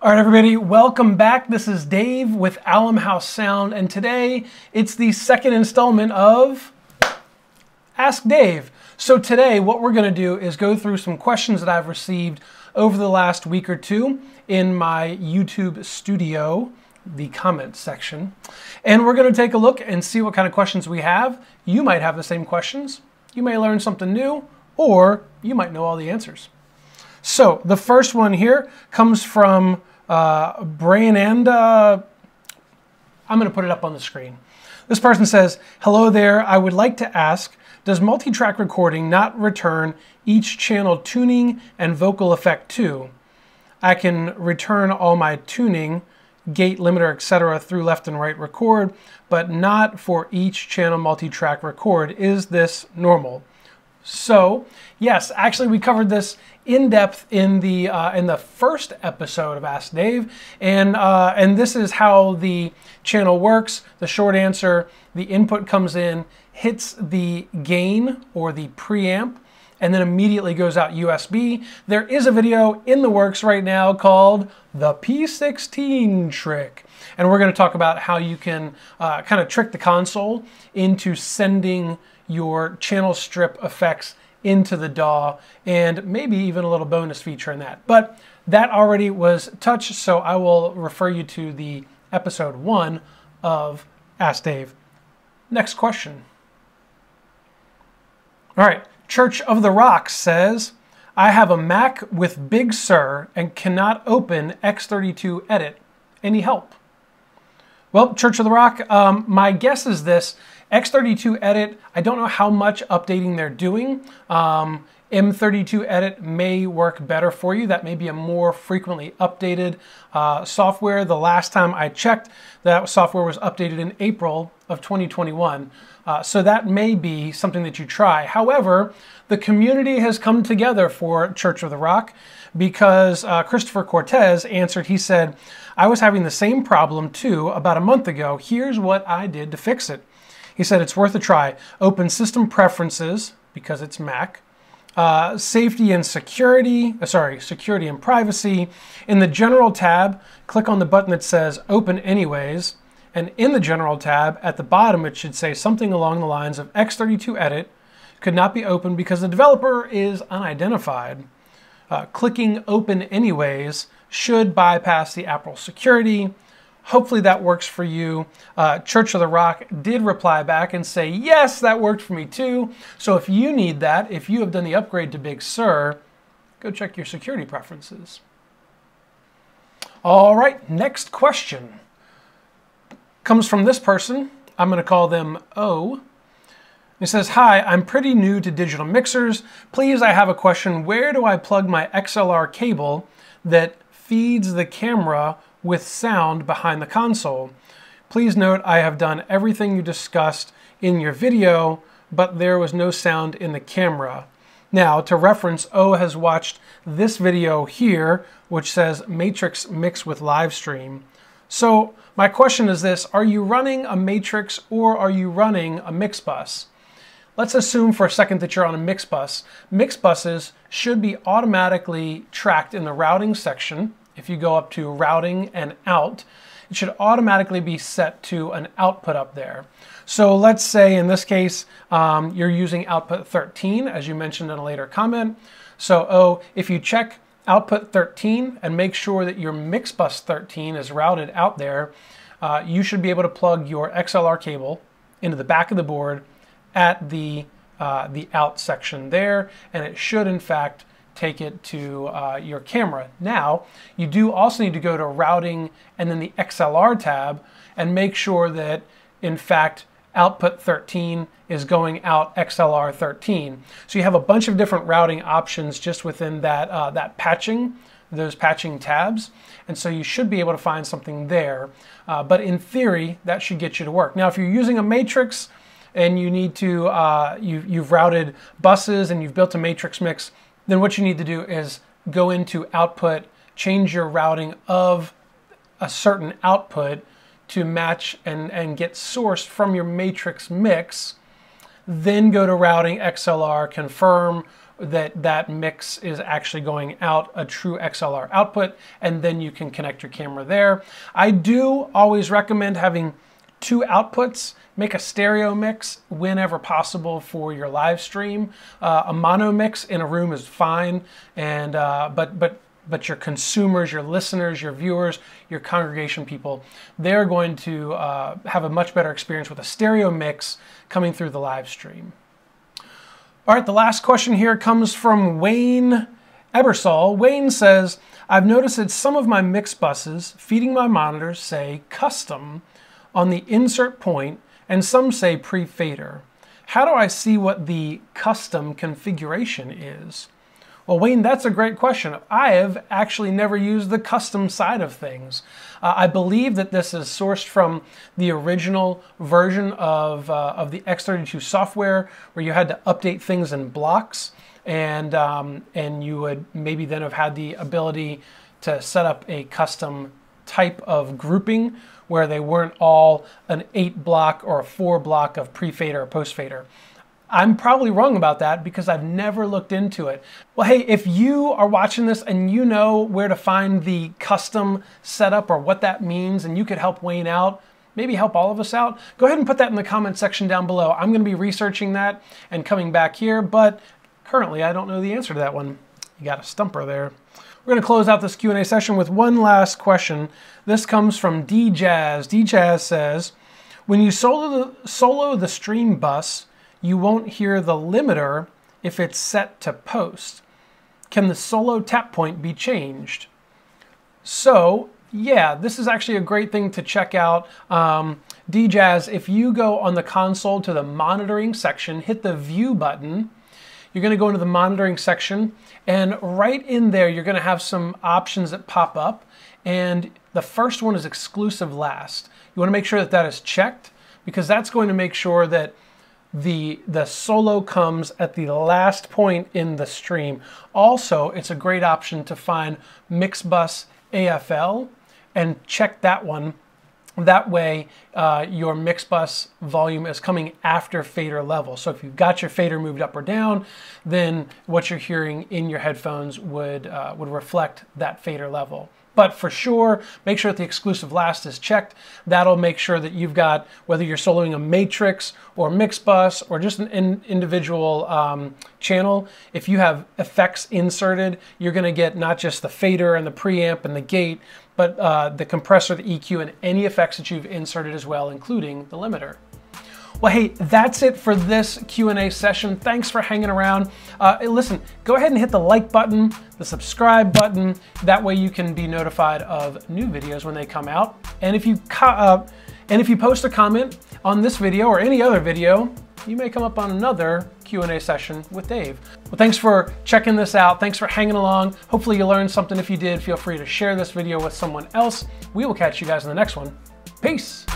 All right, everybody, welcome back. This is Dave with Alum House Sound, and today it's the second installment of Ask Dave. So today what we're going to do is go through some questions that I've received over the last week or two in my YouTube studio, the comments section. And we're going to take a look and see what kind of questions we have. You might have the same questions. You may learn something new, or you might know all the answers. So the first one here comes from Briananda. I'm going to put it up on the screen. This person says, "Hello there. I would like to ask, does multi-track recording not return each channel tuning and vocal effect too? I can return all my tuning, gate limiter, etc. through left and right record, but not for each channel multi-track record. Is this normal?" So, yes, actually we covered this in depth in the first episode of Ask Dave, and this is how the channel works. The short answer: the input comes in, hits the gain or the preamp, and then immediately goes out USB. There is a video in the works right now called the P16 trick, and we're going to talk about how you can kind of trick the console into sending your channel strip effects into the DAW, and maybe even a little bonus feature in that. But that already was touched, so I will refer you to the episode 1 of Ask Dave. Next question. All right, Church of the Rock says, "I have a Mac with Big Sur and cannot open X32 Edit. Any help?" Well, Church of the Rock, my guess is this: X32 Edit, I don't know how much updating they're doing. M32 Edit may work better for you. That may be a more frequently updated software. The last time I checked, that software was updated in April of 2021. So that may be something that you try. However, the community has come together for Church of the Rock because Christopher Cortez answered. He said, "I was having the same problem too about a month ago. Here's what I did to fix it." He said, "It's worth a try. Open System Preferences," because it's Mac, Safety and Security, Security and Privacy. In the General tab, click on the button that says Open Anyways, and in the General tab, at the bottom, it should say something along the lines of X32 Edit could not be opened because the developer is unidentified. Clicking Open Anyways should bypass the Apple security. Hopefully that works for you." Church of the Rock did reply back and say, "Yes, that worked for me too." So if you need that, if you have done the upgrade to Big Sur, go check your security preferences. All right, next question comes from this person. I'm going to call them O. It says, "Hi, I'm pretty new to digital mixers. Please, I have a question. Where do I plug my XLR cable that feeds the camera with sound behind the console? Please note I have done everything you discussed in your video, but there was no sound in the camera." Now, to reference, O has watched this video here, which says Matrix Mix with Live Stream. So my question is this: are you running a Matrix or are you running a MixBUS? Let's assume for a second that you're on a MixBUS. MixBUSes should be automatically tracked in the routing section. If you go up to routing and out, it should automatically be set to an output up there. So let's say in this case, you're using output 13, as you mentioned in a later comment. So if you check output 13 and make sure that your MixBUS 13 is routed out there, you should be able to plug your XLR cable into the back of the board at the out section there, and it should in fact take it to your camera. Now, you do also need to go to routing and then the XLR tab and make sure that, in fact, output 13 is going out XLR 13. So you have a bunch of different routing options just within that patching, those patching tabs. And so you should be able to find something there. But in theory, that should get you to work. Now, if you're using a Matrix and you need to, you've routed buses and you've built a Matrix mix, then what you need to do is go into output, change your routing of a certain output to match and get sourced from your Matrix mix, then go to routing XLR, confirm that mix is actually going out a true XLR output, and then you can connect your camera there. I do always recommend having 2 outputs. Make a stereo mix whenever possible for your live stream. A mono mix in a room is fine, and but your consumers, your listeners, your viewers, your congregation people, they're going to have a much better experience with a stereo mix coming through the live stream. All right, the last question here comes from Wayne Ebersol. Wayne says, I've noticed that some of my MixBUSes feeding my monitors say custom on the insert point, and some say pre-fader. How do I see what the custom configuration is? Well, Wayne, that's a great question. I have actually never used the custom side of things. I believe that this is sourced from the original version of the X32 software, where you had to update things in blocks, and you would maybe then have had the ability to set up a custom type of grouping where they weren't all an 8-block or a 4-block of pre-fader or post-fader. I'm probably wrong about that because I've never looked into it. Well, hey, if you are watching this and you know where to find the custom setup or what that means, and you could help Wayne out, maybe help all of us out, go ahead and put that in the comment section down below. I'm going to be researching that and coming back here, but currently I don't know the answer to that one. You got a stumper there. We're going to close out this Q&A session with one last question. This comes from D-Jazz. D-Jazz says, when you solo the stream bus, you won't hear the limiter if it's set to post. Can the solo tap point be changed? So, yeah, this is actually a great thing to check out. D-Jazz, if you go on the console to the monitoring section, hit the view button, you're going to go into the monitoring section, and right in there you're going to have some options that pop up, and the first one is exclusive last. You want to make sure that that is checked, because that's going to make sure that the solo comes at the last point in the stream. Also, it's a great option to find MixBUS AFL and check that one. That way, your MixBUS volume is coming after fader level. So if you've got your fader moved up or down, then what you're hearing in your headphones would reflect that fader level. But for sure, make sure that the exclusive last is checked. That'll make sure that you've got, whether you're soloing a matrix or MixBUS or just an individual channel, if you have effects inserted, you're gonna get not just the fader and the preamp and the gate, but the compressor, the EQ, and any effects that you've inserted as well, including the limiter. Well, hey, that's it for this Q&A session. Thanks for hanging around. Listen, go ahead and hit the like button, the subscribe button. That way you can be notified of new videos when they come out. And if you post a comment on this video or any other video, you may come up on another Q&A session with Dave. Well, thanks for checking this out. Thanks for hanging along. Hopefully you learned something. If you did, feel free to share this video with someone else. We will catch you guys in the next one. Peace.